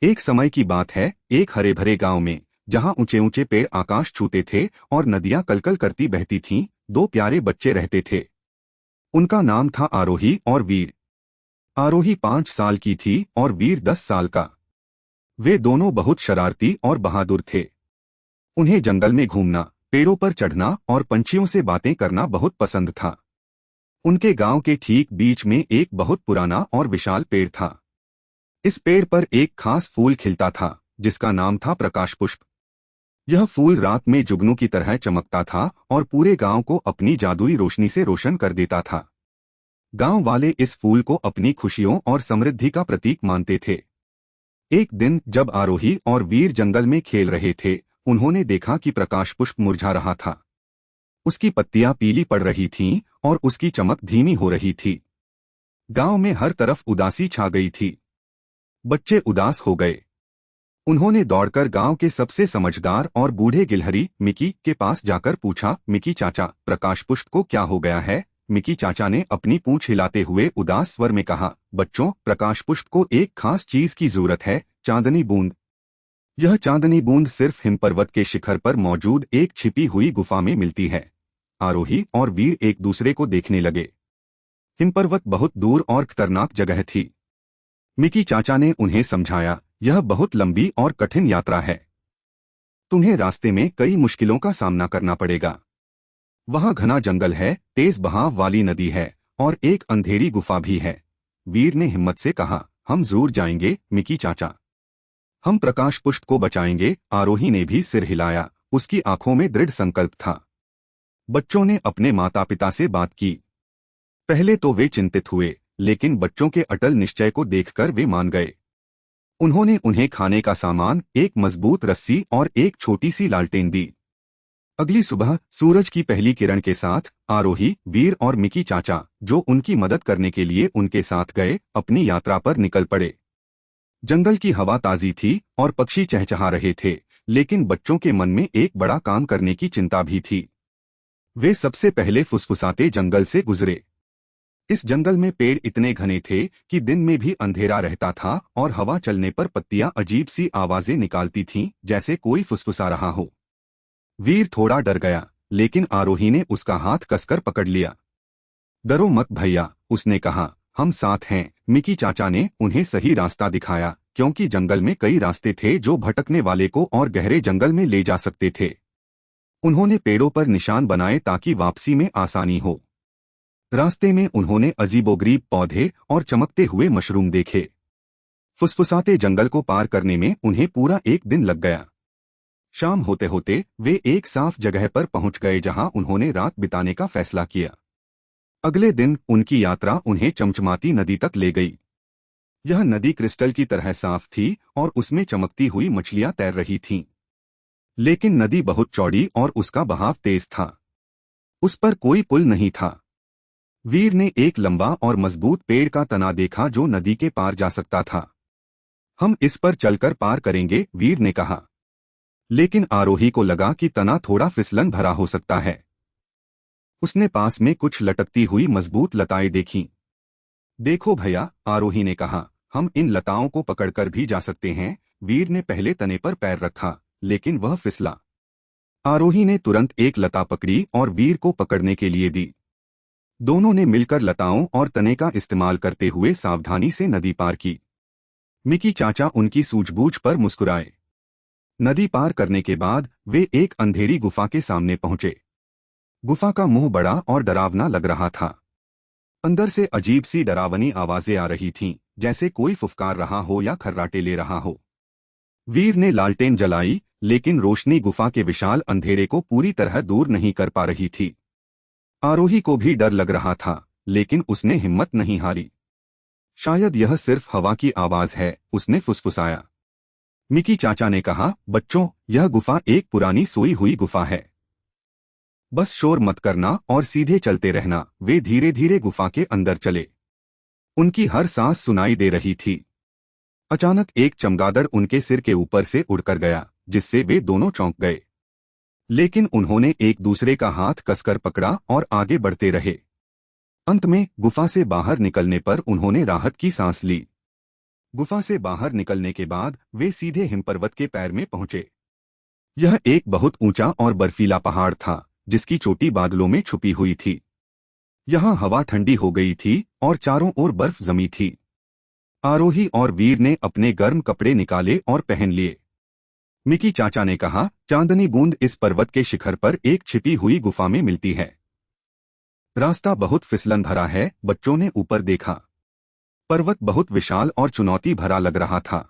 एक समय की बात है, एक हरे भरे गांव में, जहां ऊंचे ऊंचे पेड़ आकाश छूते थे और नदियां कलकल करती बहती थीं, दो प्यारे बच्चे रहते थे। उनका नाम था आरोही और वीर। आरोही 5 साल की थी और वीर 10 साल का। वे दोनों बहुत शरारती और बहादुर थे। उन्हें जंगल में घूमना, पेड़ों पर चढ़ना और पंछियों से बातें करना बहुत पसंद था। उनके गांव के ठीक बीच में एक बहुत पुराना और विशाल पेड़ था। इस पेड़ पर एक खास फूल खिलता था, जिसका नाम था प्रकाश पुष्प। यह फूल रात में जुगनू की तरह चमकता था और पूरे गांव को अपनी जादुई रोशनी से रोशन कर देता था। गांव वाले इस फूल को अपनी खुशियों और समृद्धि का प्रतीक मानते थे। एक दिन जब आरोही और वीर जंगल में खेल रहे थे, उन्होंने देखा कि प्रकाश पुष्प मुरझा रहा था। उसकी पत्तियां पीली पड़ रही थीं और उसकी चमक धीमी हो रही थी। गांव में हर तरफ उदासी छा गई थी। बच्चे उदास हो गए। उन्होंने दौड़कर गांव के सबसे समझदार और बूढ़े गिलहरी मिकी के पास जाकर पूछा, मिकी चाचा, प्रकाश पुष्प को क्या हो गया है? मिकी चाचा ने अपनी पूंछ हिलाते हुए उदास स्वर में कहा, बच्चों, प्रकाश पुष्प को एक खास चीज की जरूरत है, चांदनी बूंद। यह चांदनी बूंद सिर्फ हिमपर्वत के शिखर पर मौजूद एक छिपी हुई गुफा में मिलती है। आरोही और वीर एक दूसरे को देखने लगे। हिमपर्वत बहुत दूर और खतरनाक जगह थी। मिकी चाचा ने उन्हें समझाया, यह बहुत लंबी और कठिन यात्रा है। तुम्हें रास्ते में कई मुश्किलों का सामना करना पड़ेगा। वहां घना जंगल है, तेज बहाव वाली नदी है और एक अंधेरी गुफा भी है। वीर ने हिम्मत से कहा, हम जरूर जाएंगे मिकी चाचा। हम प्रकाश पुष्प को बचाएंगे। आरोही ने भी सिर हिलाया, उसकी आंखों में दृढ़ संकल्प था। बच्चों ने अपने माता पिता से बात की। पहले तो वे चिंतित हुए, लेकिन बच्चों के अटल निश्चय को देखकर वे मान गए। उन्होंने उन्हें खाने का सामान, एक मजबूत रस्सी और एक छोटी सी लालटेन दी। अगली सुबह सूरज की पहली किरण के साथ आरोही, वीर और मिकी चाचा, जो उनकी मदद करने के लिए उनके साथ गए, अपनी यात्रा पर निकल पड़े। जंगल की हवा ताजी थी और पक्षी चहचहा रहे थे, लेकिन बच्चों के मन में एक बड़ा काम करने की चिंता भी थी। वे सबसे पहले फुसफुसाते जंगल से गुजरे। इस जंगल में पेड़ इतने घने थे कि दिन में भी अंधेरा रहता था और हवा चलने पर पत्तियां अजीब सी आवाजें निकालती थीं, जैसे कोई फुसफुसा रहा हो। वीर थोड़ा डर गया, लेकिन आरोही ने उसका हाथ कसकर पकड़ लिया। डरो मत भैया, उसने कहा, हम साथ हैं। मिकी चाचा ने उन्हें सही रास्ता दिखाया, क्योंकि जंगल में कई रास्ते थे जो भटकने वाले को और गहरे जंगल में ले जा सकते थे। उन्होंने पेड़ों पर निशान बनाए ताकि वापसी में आसानी हो। रास्ते में उन्होंने अजीबोगरीब पौधे और चमकते हुए मशरूम देखे। फुसफुसाते जंगल को पार करने में उन्हें पूरा एक दिन लग गया। शाम होते होते वे एक साफ जगह पर पहुंच गए जहां उन्होंने रात बिताने का फैसला किया। अगले दिन उनकी यात्रा उन्हें चमचमाती नदी तक ले गई। यह नदी क्रिस्टल की तरह साफ थी और उसमें चमकती हुई मछलियां तैर रही थीं। लेकिन नदी बहुत चौड़ी और उसका बहाव तेज था। उस पर कोई पुल नहीं था। वीर ने एक लंबा और मजबूत पेड़ का तना देखा जो नदी के पार जा सकता था। हम इस पर चलकर पार करेंगे, वीर ने कहा। लेकिन आरोही को लगा कि तना थोड़ा फिसलन भरा हो सकता है। उसने पास में कुछ लटकती हुई मजबूत लताएं देखीं। देखो भैया, आरोही ने कहा, हम इन लताओं को पकड़कर भी जा सकते हैं। वीर ने पहले तने पर पैर रखा, लेकिन वह फिसला। आरोही ने तुरंत एक लता पकड़ी और वीर को पकड़ने के लिए दी। दोनों ने मिलकर लताओं और तने का इस्तेमाल करते हुए सावधानी से नदी पार की। मिकी चाचा उनकी सूझबूझ पर मुस्कुराए। नदी पार करने के बाद वे एक अंधेरी गुफा के सामने पहुंचे। गुफा का मुंह बड़ा और डरावना लग रहा था। अंदर से अजीब सी डरावनी आवाजें आ रही थीं, जैसे कोई फुफकार रहा हो या खर्राटे ले रहा हो। वीर ने लालटेन जलाई, लेकिन रोशनी गुफा के विशाल अंधेरे को पूरी तरह दूर नहीं कर पा रही थी। आरोही को भी डर लग रहा था, लेकिन उसने हिम्मत नहीं हारी। शायद यह सिर्फ हवा की आवाज है, उसने फुसफुसाया। मिकी चाचा ने कहा, बच्चों, यह गुफा एक पुरानी सोई हुई गुफा है। बस शोर मत करना और सीधे चलते रहना। वे धीरे धीरे गुफा के अंदर चले। उनकी हर सांस सुनाई दे रही थी। अचानक एक चमगादड़ उनके सिर के ऊपर से उड़कर गया, जिससे वे दोनों चौंक गए। लेकिन उन्होंने एक दूसरे का हाथ कसकर पकड़ा और आगे बढ़ते रहे। अंत में गुफा से बाहर निकलने पर उन्होंने राहत की सांस ली। गुफा से बाहर निकलने के बाद वे सीधे हिमपर्वत के पैर में पहुंचे। यह एक बहुत ऊंचा और बर्फीला पहाड़ था जिसकी चोटी बादलों में छुपी हुई थी। यहाँ हवा ठंडी हो गई थी और चारों ओर बर्फ जमी थी। आरोही और वीर ने अपने गर्म कपड़े निकाले और पहन लिए। मिकी चाचा ने कहा, चांदनी बूंद इस पर्वत के शिखर पर एक छिपी हुई गुफा में मिलती है। रास्ता बहुत फिसलन भरा है। बच्चों ने ऊपर देखा। पर्वत बहुत विशाल और चुनौती भरा लग रहा था।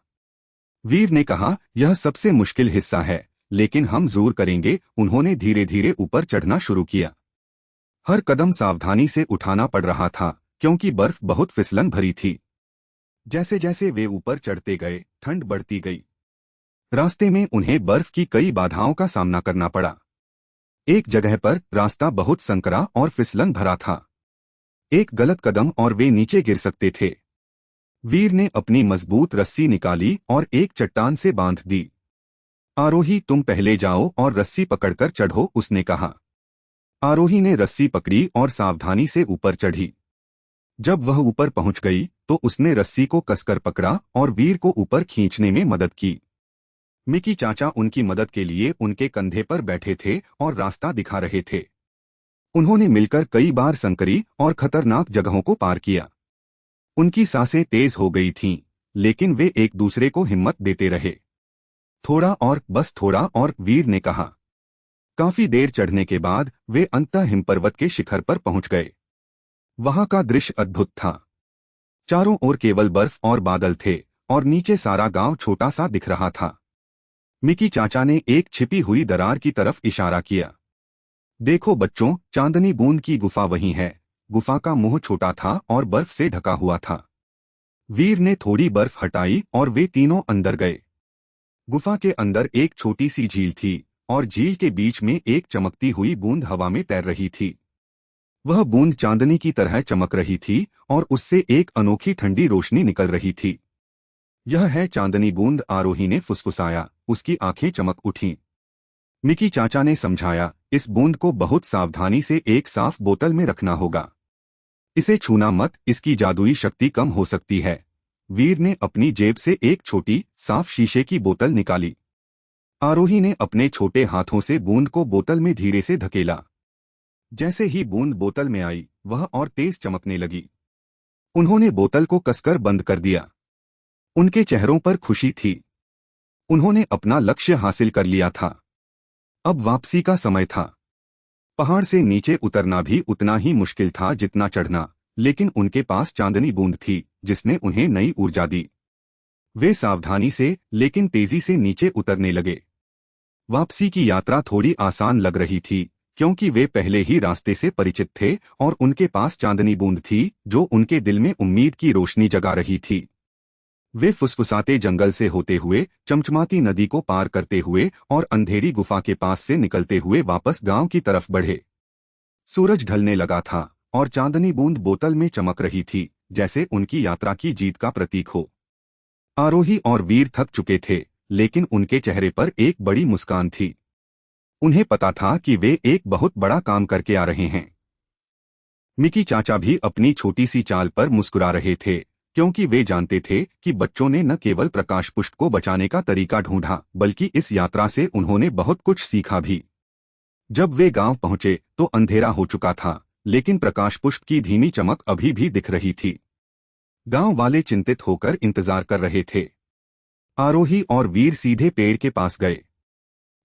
वीर ने कहा, यह सबसे मुश्किल हिस्सा है, लेकिन हम जरूर करेंगे। उन्होंने धीरे धीरे ऊपर चढ़ना शुरू किया। हर कदम सावधानी से उठाना पड़ रहा था क्योंकि बर्फ बहुत फिसलन भरी थी। जैसे जैसे वे ऊपर चढ़ते गए, ठंड बढ़ती गई। रास्ते में उन्हें बर्फ की कई बाधाओं का सामना करना पड़ा। एक जगह पर रास्ता बहुत संकरा और फिसलन भरा था। एक गलत कदम और वे नीचे गिर सकते थे। वीर ने अपनी मजबूत रस्सी निकाली और एक चट्टान से बांध दी। आरोही, तुम पहले जाओ और रस्सी पकड़कर चढ़ो, उसने कहा। आरोही ने रस्सी पकड़ी और सावधानी से ऊपर चढ़ी। जब वह ऊपर पहुंच गई तो उसने रस्सी को कसकर पकड़ा और वीर को ऊपर खींचने में मदद की। मिकी चाचा उनकी मदद के लिए उनके कंधे पर बैठे थे और रास्ता दिखा रहे थे। उन्होंने मिलकर कई बार संकरी और खतरनाक जगहों को पार किया। उनकी सांसें तेज हो गई थीं, लेकिन वे एक दूसरे को हिम्मत देते रहे। थोड़ा और, बस थोड़ा और, वीर ने कहा। काफी देर चढ़ने के बाद वे अंततः हिमपर्वत के शिखर पर पहुंच गए। वहां का दृश्य अद्भुत था। चारों ओर केवल बर्फ और बादल थे और नीचे सारा गांव छोटा सा दिख रहा था। मिकी चाचा ने एक छिपी हुई दरार की तरफ इशारा किया। देखो बच्चों, चांदनी बूंद की गुफा वहीं है। गुफा का मुंह छोटा था और बर्फ से ढका हुआ था। वीर ने थोड़ी बर्फ हटाई और वे तीनों अंदर गए। गुफा के अंदर एक छोटी सी झील थी और झील के बीच में एक चमकती हुई बूंद हवा में तैर रही थी। वह बूंद चांदनी की तरह चमक रही थी और उससे एक अनोखी ठंडी रोशनी निकल रही थी। यह है चांदनी बूंद, आरोही ने फुसफुसाया। उसकी आंखें चमक उठीं। मिकी चाचा ने समझाया, इस बूंद को बहुत सावधानी से एक साफ बोतल में रखना होगा। इसे छूना मत, इसकी जादुई शक्ति कम हो सकती है। वीर ने अपनी जेब से एक छोटी साफ शीशे की बोतल निकाली। आरोही ने अपने छोटे हाथों से बूंद को बोतल में धीरे से धकेला। जैसे ही बूंद बोतल में आई, वह और तेज चमकने लगी। उन्होंने बोतल को कसकर बंद कर दिया। उनके चेहरों पर खुशी थी। उन्होंने अपना लक्ष्य हासिल कर लिया था। अब वापसी का समय था। पहाड़ से नीचे उतरना भी उतना ही मुश्किल था जितना चढ़ना, लेकिन उनके पास चांदनी बूंद थी जिसने उन्हें नई ऊर्जा दी। वे सावधानी से लेकिन तेजी से नीचे उतरने लगे। वापसी की यात्रा थोड़ी आसान लग रही थी क्योंकि वे पहले ही रास्ते से परिचित थे और उनके पास चांदनी बूंद थी जो उनके दिल में उम्मीद की रोशनी जगा रही थी। वे फुसफुसाते जंगल से होते हुए, चमचमाती नदी को पार करते हुए और अंधेरी गुफा के पास से निकलते हुए वापस गांव की तरफ बढ़े। सूरज ढलने लगा था और चांदनी बूंद बोतल में चमक रही थी, जैसे उनकी यात्रा की जीत का प्रतीक हो। आरोही और वीर थक चुके थे, लेकिन उनके चेहरे पर एक बड़ी मुस्कान थी। उन्हें पता था कि वे एक बहुत बड़ा काम करके आ रहे हैं। मिकी चाचा भी अपनी छोटी सी चाल पर मुस्कुरा रहे थे क्योंकि वे जानते थे कि बच्चों ने न केवल प्रकाश पुष्प को बचाने का तरीका ढूंढा, बल्कि इस यात्रा से उन्होंने बहुत कुछ सीखा भी। जब वे गांव पहुंचे तो अंधेरा हो चुका था, लेकिन प्रकाश पुष्प की धीमी चमक अभी भी दिख रही थी। गांव वाले चिंतित होकर इंतजार कर रहे थे। आरोही और वीर सीधे पेड़ के पास गए।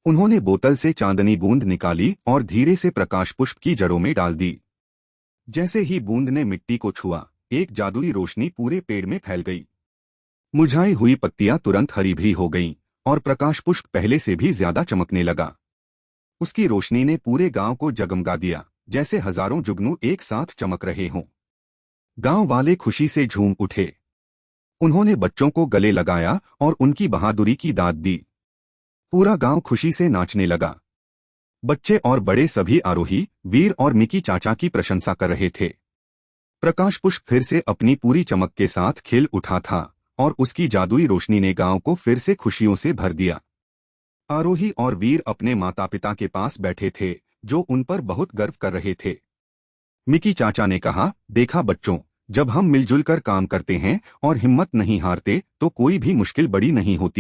उन्होंने बोतल से चांदनी बूंद निकाली और धीरे से प्रकाश पुष्प की जड़ों में डाल दी। जैसे ही बूंद ने मिट्टी को छुआ, एक जादुई रोशनी पूरे पेड़ में फैल गई। मुरझाई हुई पत्तियां तुरंत हरी भरी हो गईं और प्रकाश पुष्प पहले से भी ज्यादा चमकने लगा। उसकी रोशनी ने पूरे गांव को जगमगा दिया, जैसे हजारों जुगनू एक साथ चमक रहे हों। गांव वाले खुशी से झूम उठे। उन्होंने बच्चों को गले लगाया और उनकी बहादुरी की दाद दी। पूरा गांव खुशी से नाचने लगा। बच्चे और बड़े सभी आरोही, वीर और मिकी चाचा की प्रशंसा कर रहे थे। प्रकाश पुष्प फिर से अपनी पूरी चमक के साथ खिल उठा था और उसकी जादुई रोशनी ने गांव को फिर से खुशियों से भर दिया। आरोही और वीर अपने माता पिता के पास बैठे थे, जो उन पर बहुत गर्व कर रहे थे। मिकी चाचा ने कहा, देखा बच्चों, जब हम मिलजुल कर काम करते हैं और हिम्मत नहीं हारते तो कोई भी मुश्किल बड़ी नहीं होती।